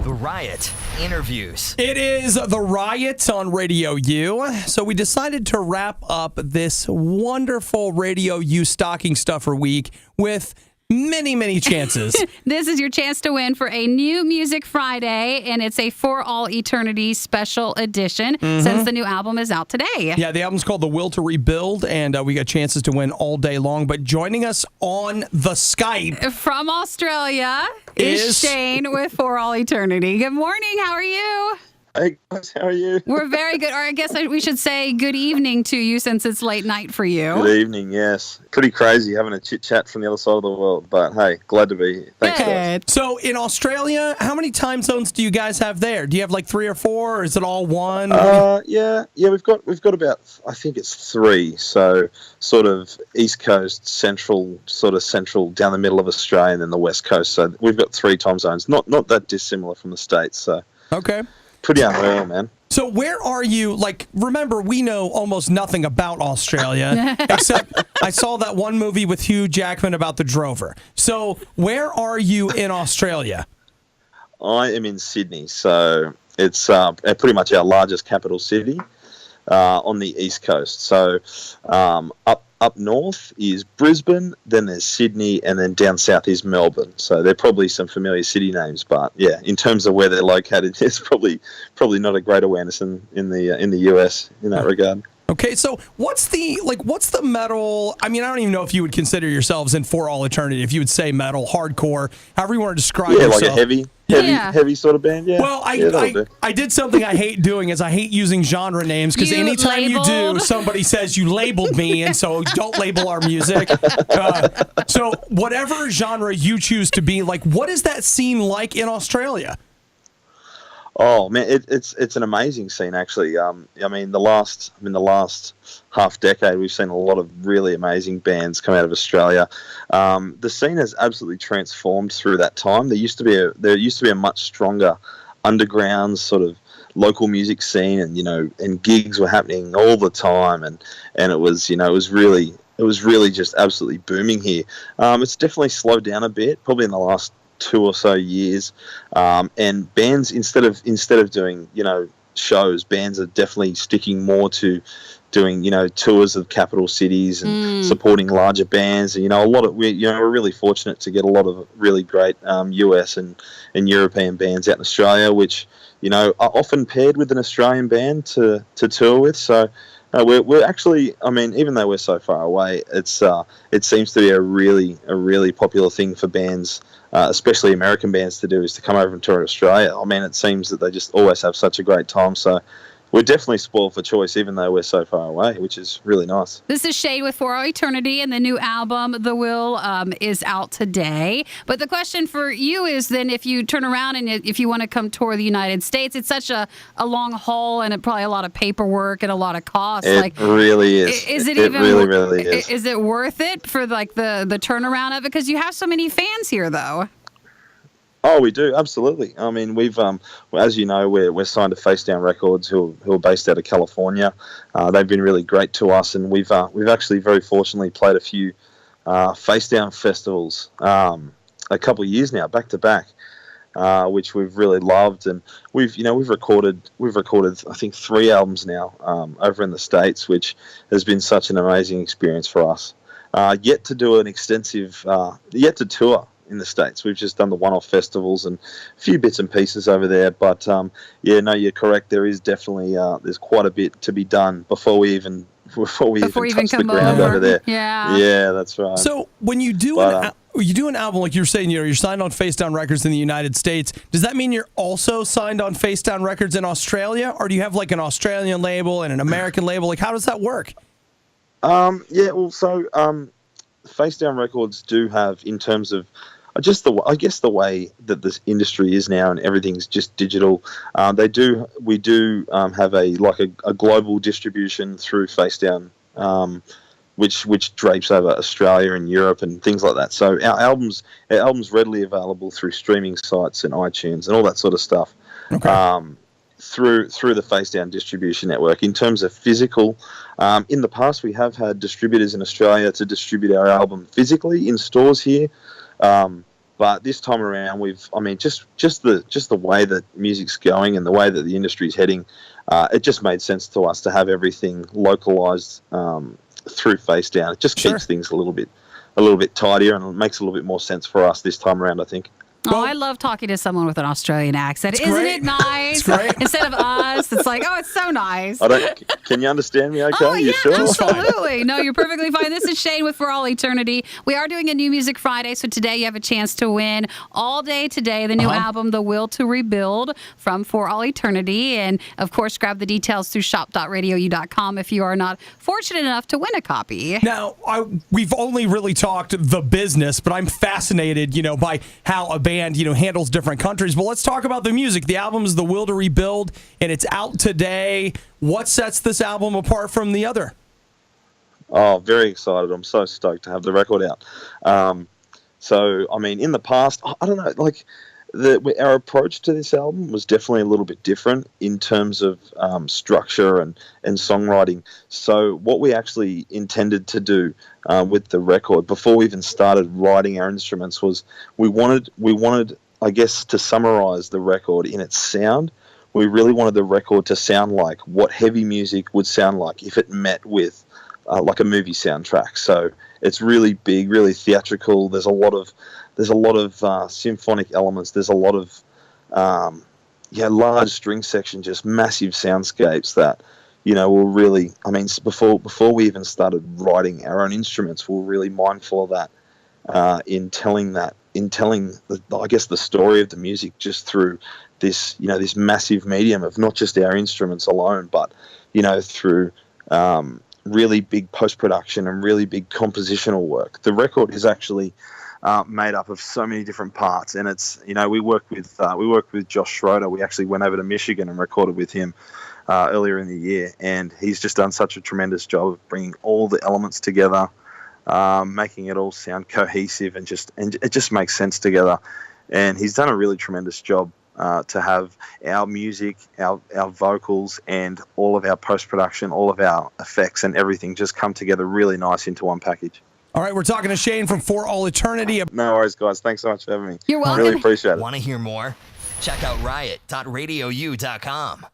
The RIOT interviews. It is The RIOT on RadioU. So we decided to wrap up this wonderful RadioU stocking stuffer week with many chances. This is your chance to win for a new Music Friday, and it's a For All Eternity special edition since the new album is out today. Yeah, the album's called The Will to Rebuild, and we got chances to win all day long. But joining us on the Skype from Australia is Shane with For All Eternity. Good morning. How are you? Hey guys, how are you? We're very good. Or I guess we should say good evening to you since it's late night for you. Good evening, yes. Pretty crazy having a chit-chat from the other side of the world, but hey, glad to be here. Thanks, guys. So in Australia, how many time zones do you guys have there? Do you have like 3 or 4, or is it all one? Yeah, we've got about, I think it's 3, so sort of East Coast, central down the middle of Australia, and then the West Coast. So we've got 3 time zones, not that dissimilar from the States. So okay. Pretty unreal, man. So where are you? Like, remember, we know almost nothing about Australia, except I saw that one movie with Hugh Jackman about the drover. So where are you in Australia? I am in Sydney, so it's pretty much our largest capital city on the East Coast. So up north is Brisbane, then there's Sydney, and then down south is Melbourne. So they're probably some familiar city names, but yeah, in terms of where they're located, there's probably not a great awareness in the US in that regard. Okay, so what's the metal? I mean, I don't even know if you would consider yourselves in For All Eternity, if you would say metal, hardcore, however you want to describe yourself. Yeah, like a heavy sort of band. Yeah. Well, I did something I hate doing is I hate using genre names because anytime you do, somebody says you labeled me, and so don't label our music. So whatever genre you choose to be, like, what is that scene like in Australia? Oh man, it's an amazing scene actually. I mean, the last half decade, we've seen a lot of really amazing bands come out of Australia. The scene has absolutely transformed through that time. There used to be a much stronger underground sort of local music scene, and gigs were happening all the time, and it was really just absolutely booming here. It's definitely slowed down a bit, probably in the last 2 or so years, and bands instead of doing shows, bands are definitely sticking more to doing tours of capital cities and supporting larger bands. And we're really fortunate to get a lot of really great US and European bands out in Australia, which are often paired with an Australian band to tour with. So we're actually, I mean, even though we're so far away, it seems to be a really popular thing for bands, especially American bands, to do, is to come over and tour Australia. I mean, it seems that they just always have such a great time. So we're definitely spoiled for choice, even though we're so far away, which is really nice. This is Shane with For All Eternity, and the new album, The Will, is out today. But the question for you is then, if you turn around and if you want to come tour the United States, it's such a long haul and probably a lot of paperwork and a lot of costs. It really is. It really is. Is it worth it for like the turnaround of it? Because you have so many fans here, though. Oh, we do, absolutely. I mean, we've, as you know, we're signed to Facedown Records, who are based out of California. They've been really great to us, and we've actually very fortunately played a few Facedown festivals a couple of years now, back to back, which we've really loved. And we've recorded I think 3 albums now over in the States, which has been such an amazing experience for us. Yet to do an extensive, yet to tour in the States. We've just done the one-off festivals and a few bits and pieces over there, but you're correct. There is definitely there's quite a bit to be done before we even touch the ground over there. Yeah, that's right. So when you do an album, like you're saying, you're signed on Facedown Records in the United States. Does that mean you're also signed on Facedown Records in Australia, or do you have like an Australian label and an American label? Like, how does that work? Facedown Records do have, in terms of the way that this industry is now and everything's just digital. We do have a global distribution through Facedown, which drapes over Australia and Europe and things like that. So our albums readily available through streaming sites and iTunes and all that sort of stuff. Okay. Through the Facedown distribution network. In terms of physical, in the past we have had distributors in Australia to distribute our album physically in stores here. But this time around, just the way that music's going and the way that the industry's heading, it just made sense to us to have everything localized through Facedown. It just keeps things a little bit tidier, and it makes a little bit more sense for us this time around, I think. Oh, I love talking to someone with an Australian accent. Isn't it nice? It's great. Instead of us, it's like, oh, it's so nice. Can you understand me okay? Oh, yeah, you sure? absolutely. No, you're perfectly fine. This is Shane with For All Eternity. We are doing a New Music Friday, so today you have a chance to win all day today the new album, The Will to Rebuild, from For All Eternity. And, of course, grab the details through shop.radiou.com if you are not fortunate enough to win a copy. Now, we've only really talked the business, but I'm fascinated, by how a band, handles different countries. But let's talk about the music. The album is The Will to Rebuild, and it's out today. What sets this album apart from the other? Oh, very excited. I'm so stoked to have the record out. In the past, I don't know, our approach to this album was definitely a little bit different in terms of structure and songwriting. So what we actually intended to do with the record before we even started writing our instruments was we wanted, I guess, to summarize the record in its sound. We really wanted the record to sound like what heavy music would sound like if it met with like a movie soundtrack. So it's really big, really theatrical. There's a lot of symphonic elements. There's a lot of large string section, just massive soundscapes that will really. Before we even started writing our own instruments, we were really mindful of that in telling the story of the music just through this this massive medium of not just our instruments alone, but through really big post-production and really big compositional work. The record is actually made up of so many different parts, and it's we worked with Josh Schroeder. We actually went over to Michigan and recorded with him earlier in the year, and he's just done such a tremendous job of bringing all the elements together, making it all sound cohesive, and it just makes sense together. And he's done a really tremendous job to have our music, our vocals, and all of our post-production, all of our effects and everything just come together really nice into one package. All right, we're talking to Shane from For All Eternity. No worries, guys. Thanks so much for having me. You're welcome. Really appreciate it. Want to hear more? Check out riot.radiou.com.